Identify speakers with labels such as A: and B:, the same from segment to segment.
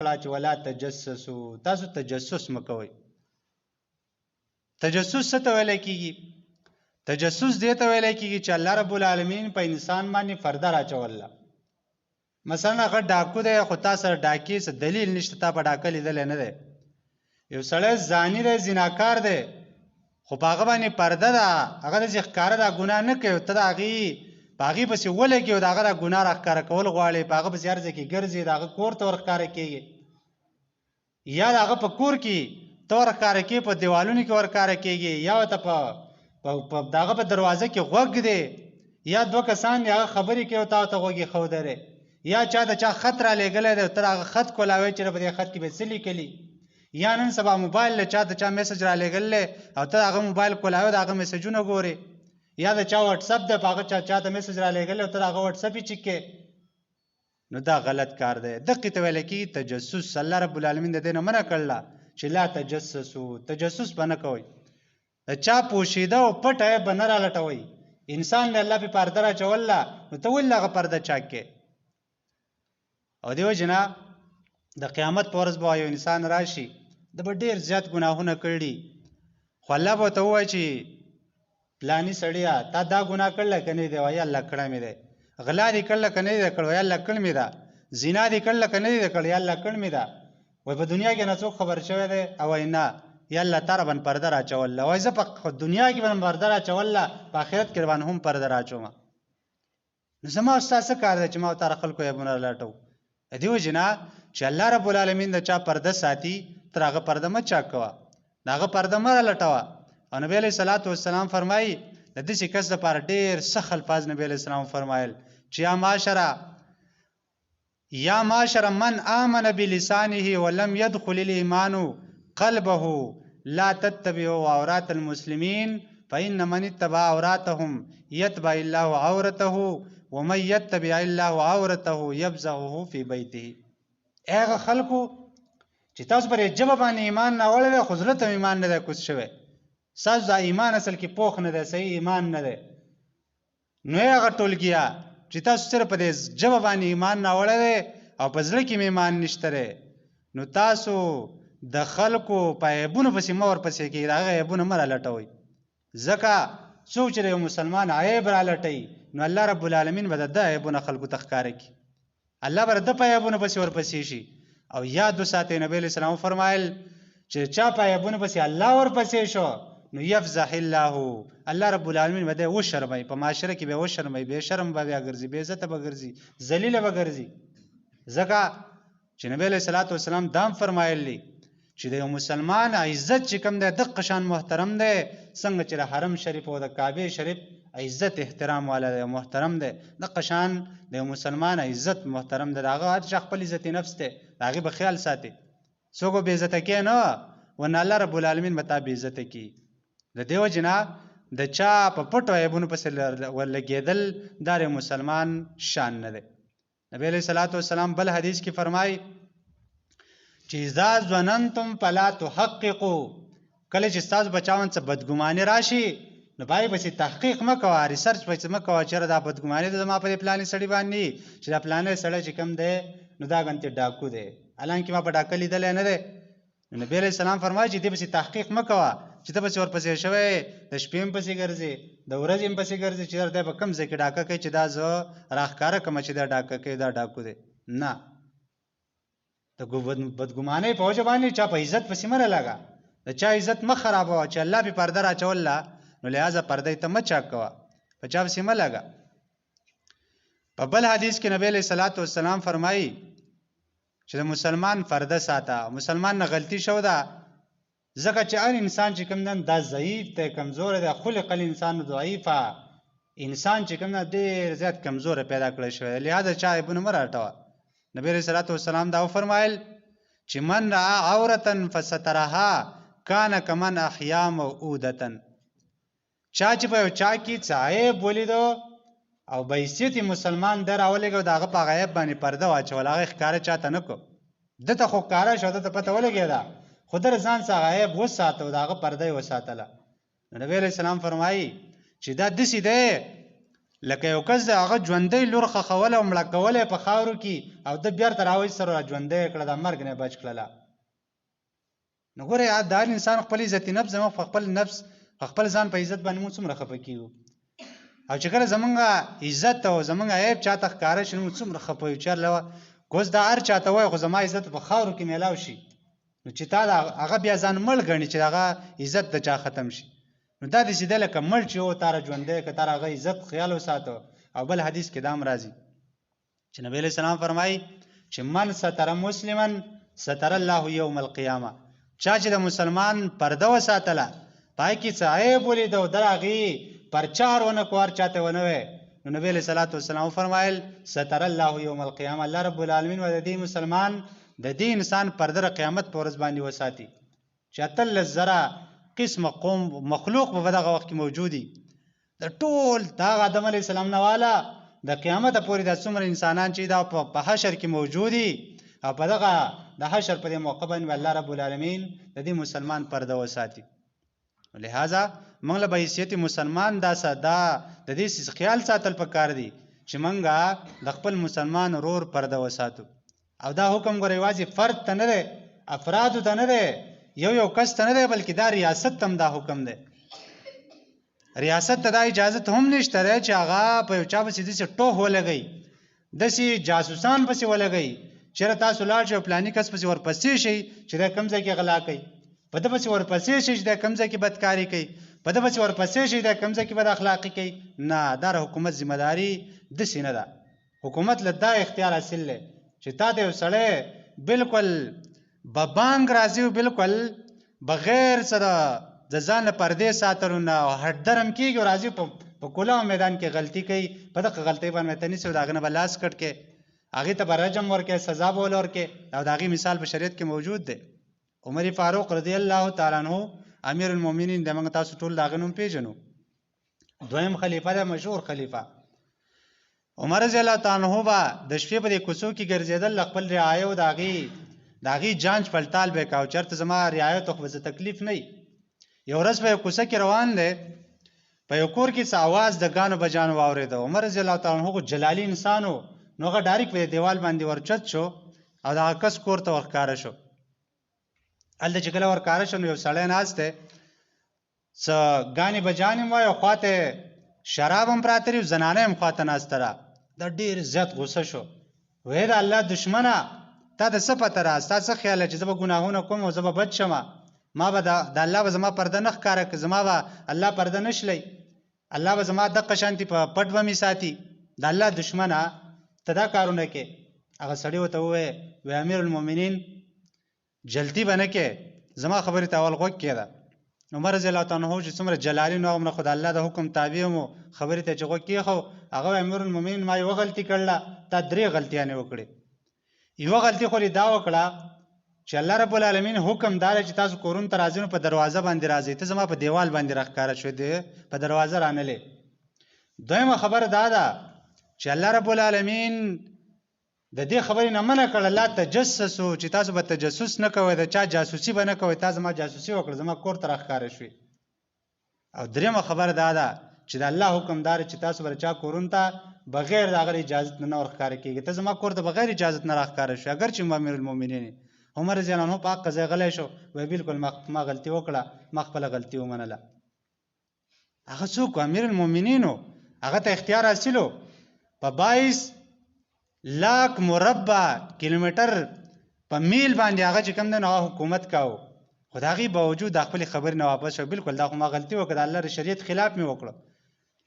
A: کړه چې ولا تجسسوا، تاسو تجسس مکوئ. تجسس څه ته ویل کیږي؟ تجسس دې ته ویل کیږي چې الله رب العالمین په انسان باندې پرده راچول. مثلا هغه ډاکو دی خو تا سره ډاکې څه دلیل نشته، تا په ډاکه لیدلی نه دی. یو سړی زانی دی، زناکار دی، خو په هغه باندې پرده ده، هغه داسې ښکاره دا ګناه نه کوي، ته د هغې په هغې پسې ولګې او د هغه دا ګناه راښکاره کول غواړې، په هغه پسې هر ځای کې ګرځې، د هغه کور ته ورښکاره کېږي، یا د هغه په کور کې ته ورښکاره کېږي، په دیوالونو کې ورښکاره کېږي، یا ورته په د هغه په دروازه کې غوږ دی، یا دوه کسان دي هغه خبرې کوي او تا ورته غوږ ایښودی، یا چا د چا خط را لېږلی دی ته د هغه خط کولاوی چې په دې خط کې به څه لیکلي، یا نن سبا موبایل له چا د چا میسج را لېږلی او ته د هغه موبایل کولاوی د هغه میسجونه ګورې، یا د چا واټساپ دی په هغه چا ته میسج را لېږلی او ته د هغه واټساپ یې چیک کې، نو دا غلط کار دی. دقې ته ویل کېږي تجسس. الله رب العالمین د دې نه منع کړله چې لا تجسسو، تجسس به نه کوئ، د چا پوشیده او پټ عیب به نه رالټوئ. انسان له الله پې پرده راچوله نو ته ولې هغه پرده چاک کې؟ او دې وجې نه د قیامت په ورځ به یو انسان راشي د به ډېر زیات ګناهونه کړي، خو الله به ورته ووایي چې پلاني سړیه تا دا ګناه کړله که نه دی؟ وایي الله کړی مې دی. غلا دې کړله که نه دی کړی؟ وایي الله کړی مې ده. زنا دې کړله که نه دی کړی؟ یا الله کړی مې ده. وایي په دنیا کې نه څوک خبر شوی دی؟ او وایي نه، یا الله تا راباندې پرده راچوله. وایي زه په دنیا کې به پرده راچوله، په آخرت کې باندې هم پرده راچومه. نو زما او ستا څه کار دی چې ما او تا خلکو عیبونه رالټو؟ د دې وجې نه چې الله رب العالمین د چا پرده ساتي تر هغه پرده مه چاک کوه، د هغه پرده مه رالټوه. او نبی علیه صلات وسلام فرمایي د داسې کس دپاره ډېر سخت الفاظ نبی علیه السلام فرمایل چې یا معاشر من آمن بلسانه ولم يدخل الایمان قلبه لا تتبعوا عورات المسلمین فإن من اتبع عوراتهم يتبع الله عورته ومن يتبع الله عورته يبزغه في بيته. هغه خلکو چې تاسو پر ژبه باندې ایمان راوړی دی خو زړه ته ایمان نه دی کوز شوی، ستاسو دا ایمان اصل کې پوخ نه دی، صحیح ایمان نه دی، نو هغه ټولګیه چې تاسو صرف په دې ژبه باندې ایمان راوړی دی او په زړه کې مې ایمان نشته دی، نو تاسو د خلکو په عیبونو پسې مه ورپسې کېږئ، د هغه عیبونه مه رالټوئ. ځکه څوک چې د یو مسلمان عیب رالټوي نو الله رب العالمین به د ده عیبونه خلکو ته ښکاره کړي، الله به د ده په عیبونو پسې ورپسې شي. او یاد وساتئ نبی علیه السلام وفرمایل چې چا په عیبونو پسې الله ورپسې شو نو یفضح الله، الله رب العالمین به دی وشرموي، په معاشره کې به یې وشرموي، بې شرم به بیا ګرځي، بې عزته به ګرځي، ذلیله به ګرځي. ځکه چې نبی علیه صلات وسلام دا هم فرمایلی چې د یو مسلمان عزت چې کوم دی دقه شان محترم دی څنګه چې د حرم شریف او د کعبې شریف عزت احترام والا دی، محترم دی، دقه شان د یو مسلمان عزت محترم دی. د هغه هر چا خپل عزت نفس دی، د هغې به خیال ساتي، څوک به بې عزته کې نه، ورنه الله رب العالمین به تا بې عزته کړي. د دې وجې نه د چا په پټو عیبونو پسې ورلګېدل دا د مسلمان شان نه دی. نبی علیه صلات وسلام بل حدیث کې فرمایي چې اذا ظننتم فلا تحققوا، کله چې ستاسو په چا باندې څه بدګماني راشي نو باید پسې تحقیق مه کوه، ریسرچ پسې مه کوه چېرې دا بدګماني ده زما په دې پلانې سړي باندې چې دا پلانې سړی چې کوم دی نو دا ګنتې ډاکو دی، حالانکې ما په ډاکه لیدلی نه دی. نو نبی علیه السلام فرمایي چې دې پسې تحقیق مه کوه چې ته پسې ورپسې شوی د شپې هم پسې ګرځې، د ورځې هم پسې ګرځې چې دی به کوم ځای کې ډاکه کوي چې دا زه راښکاره کړمه چې دا ډاکه کوي، دا ډاکو دی. نه، د بدګمانۍ په وجه باندې چا په عزت پسې مه رالګه، د چا عزت مه خرابوه چې الله پې پرده راچوله نو لہذا پرده ته مه چاک کوه، په چا پسې مه لګه. په بل حدیث کې نبی علیه صلات وسلام فرمایي چې د مسلمان پرده ساته، مسلمان نه غلطي شو ده ځکه چې هر انسان چې کوم دی دا ضعیف دی، کمزوری دی، خلق الانسان ضعیفه، انسان چې کوم دی ډېر زیات کمزوری پیدا کړی شوی دی، لہذا چا عیبونه مه راټوه. نبی علیه صلات وسلام دا وفرمایل چې من رعا عورتا فسترها کان کمن احیا موعودة، چا چې په یو چا کې څه عیب ولیدو او بحیثیت مسلمان دی راولېږه د هغه په هغه عیب باندې پرده واچوله، هغه ښکاره چاته نه کړو، ده ته خو ښکاره شو، ده ته پته ولګېده، خو ده له ځان څخه هغه عیب وساته او د هغه پرده یې وساتله. نو نبی علیه السلام فرمایي چې دا داسې دی لکه یو کس د هغه ژوندی لور خښوله او مړه کوله په خاورو کې او د بیرته راوایستل را ژوندی یې کړه د مرګ نه بچ کړله. نو ګورې دا انسان خپل عزت نفس زموږ په خپل نفس په خپل ځان په عزت باندې موږ څومره خفه کیږو او چې کله زمونږ عزت او زمونږ عیب چاته ښکاره شي نو څومره خفه یو. چېرله کوز دا هر چاته وایي خو زما عزت په خاورو کې میلاو شي نو چې تا هغه بیا ځان مړ ګڼي چې هغه عزت د چا ختم شي. نو دا داسې ده لکه مړ چې و تا را ژوندی که تا را هغه عزت خیال وساته. او بل حدیث کې دا هم راځي چې نبی علیه السلام فرمایي چې من ستر مسلما ستر الله یوم القیامه، چا چې د مسلمان پرده وساتله پای کې څه عیب ولید او د هغې پرچار ونه کو هر چاته ونه وی نو نبی علیه الصلاة والسلام فرمایل ستر الله یوم القیامه، الله رب العالمین و د دې مسلمان د دې انسان پرده د قیامت په ورځ باندې وساتي چې اتلس زره قسم قوم مخلوق په دغه وخت کې موجودي د ټول دا آدم علیه السلام نه والا د قیامت پورې د څومره انسانان چې دا په حشر کې موجودي او په دغه د حشر په دې موقع باندې الله رب العالمین د دې مسلمان پرده وساتي. لہذا موږ له حیثیت مسلمان دا د دې خیال ساتل پکار دي چې موږ د خپل مسلمان ورور پرده وساتو. او دا حکم ګوره یوازې فرد ته نه دی، افرادو ته نه دی، یو کس ته نه دی، بلکې دا ریاست ته هم دا حکم دی. ریاست ته دا اجازت هم نشته دی چې هغه په یو چا پسې داسې ټوه ولګوي، داسې جاسوسان پسې ولګوي چېرې تاسو لاړ شئ او فلاني کس پسې ورپسې شئ چې دا کوم ځای کې غلا کوي، په ده پسې ورپسې شئ چې دا کوم ځای کې بدکاري کوي، په ده پسې ورپسې شئ دا کوم ځای کې بد اخلاقي کوي. نه، دا د حکومت ذمه داري داسې نه ده. حکومت له دا اختیار حاصل دی چې تا ته یو سړی بلکل بانګ راځي او بلکل بغیر سره د ځان له پردې ساتلو نه هټ درم کېږي او راځي په کلاو میدان کې غلطي کوي، په دغه غلطۍ باندې ته نیسي او د هغه نه به لاس کټ کې هغې ته به رجم ورکړې، سزا به ول ورکړې او د هغې مثال په شریعت کې موجود دی. عمر فاروق رضی الله تعالی عنه امیر المؤمنین د موږ تاسو ټول د هغه نوم پېژنو، دویم خلیفه دی، مشهور خلیفه. عمر رضی الله تعالی عنه به د شپې په دې کوڅو کې ګرځېدل، له خپل رعایه او د هغې جانچ پلټال به یې کوه چېرته زما رعایت خو به څه تکلیف نه وي. یو ورځ په یو کوڅه کې روان دی، په یو کور کې څه اواز د ګانو بجانو واورېده. عمر رضی الله تعالی عنه جلالي انسان و، نو هغه ډایرکټ په دیوال باندې ورچت شو او د هغه کس کور ته ورښکاره شو. هلته چې کله ورښکاره شو نو یو سړی ناست دی، څه ګانې بجانې هم وایي او خواته شراب هم پراته دي او زنانه هم خواته ناسته ده. دا ډېر زیات غوسه شو، وایي د الله دښمنه تا د څه پته را، ستا څه خیال دی چې زه به ګناهونه کوم او زه به بد شمه، ما به د الله به زما پرده نه ښکاره کړي، زما به الله پرده نه شلی، الله به زما دقه شانتې په پټ به مې ساتي. د الله دښمنه ته دا کارونه کې. هغه سړي ورته ووایي وی امیر المؤمنین جلدي به نه کې، زما خبرې ته اول غوږ کېږده. عمر رضی الله تعالی عنه چې څومره جلالي نو هغومره خو د الله د حکم تابع مو، خبرې ته چې غوږ کېښو هغه وایي امیر المؤمنین ما یوه غلطي کړله، تا 3 غلطیانې وکړې. یوه غلطي خو دا وکړه چې الله رب العالمین حکم دا دی چې تاسو کورونو ته راځئ نو په دروازه باندې راځئ، ته زما په دیوال باندې راښکاره شوې دی، په دروازه رانلې. دویمه خبره دا ده چې الله رب العالمین د دې خبرې نه منع کړه لا تجسسو، چې تاسو به تجسس نه کوئ، د چا جاسوسي به نه کوئ، تا زما جاسوسي وکړه، زما کور ته راښکاره شوې. او دریمه خبره دا ده چې د الله حکم دا دی چې تاسو به د چا کورونو ته بغیر د هغه اجازت نه ورښکاره کېږي، ته زما کور ته بغیر اجازت نه راښکاره شوې اگر چې امیر المؤمنین. عمر رضی الله عنه په حق ځای غلی شو، وایي بلکل ما غلطي وکړه، ما خپله غلطي ومنله. هغه څوک امیر المؤمنین و، هغه ته اختیار حاصل و، په 22 لاک مربع کیلومتر په میل باندې هغه چې کوم دی نو هغه حکومت کاوه، خو د هغې باوجود د خپلې خبرې نه واپس شو، بلکل دا خو ما غلطي وکړه، د الله د شریعت خلاف مې وکړه.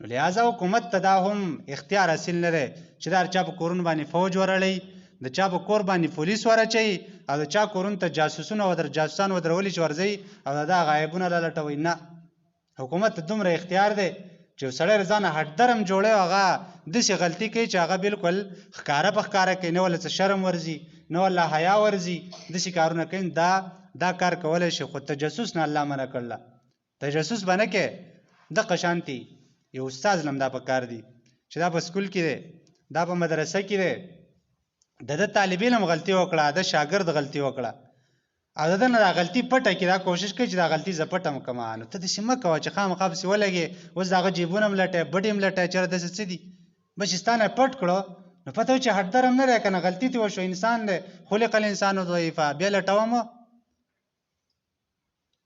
A: نو لہذا حکومت ته دا هم اختیار حاصل نه دی چې د هر چا په کورونو باندې فوج ورړی، د چا په کور باندې پولیس ورچوي او د چا کورونو ته جاسوسونه جاسوسان ودرولي چې ورځئ او د هغه عیبونه رالټوئ. نه، حکومت ته دومره اختیار دی چې یو سړی ځانه هټ درم جوړی او هغه داسې غلطي کوي چې هغه بلکل ښکاره په ښکاره کوي، نه ولا څه شرم ورځي، نه ولا حیا ورځي، داسې کارونه کوي. دا کار کولی شي، خو تجسس نه الله منع کړله. تجسس به نه کوې. دقه شانتې یو استاد لم دا پکار دی چې دا په سکول کې دی، دا په مدرسه کې دی، د طالب علم غلطي وکړه، د شاګرد غلطي وکړه او د نه دا غلطي پټه کړي، دا کوشش کوي چې دا غلطي زه پټه کړم. نو ته داسې مه کوه چې خامخا پسې ولګې، اوس د هغه جیبونه هم لټوې، بډې هم لټوې، چېرې داسې څه دي. بس چې ستا نه پټ کړو نو پته وي چې هټدر هم نه دی که نه، غلطي ترې وشوه، انسان دی، خلق الانسان ضعیفا، بیا لټوم.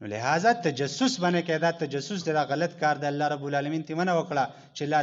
A: نو لہذا تجسس باندې کې دا تجسس دی، دا غلط کار دی. الله رب العالمین تی منع وکړه چې لا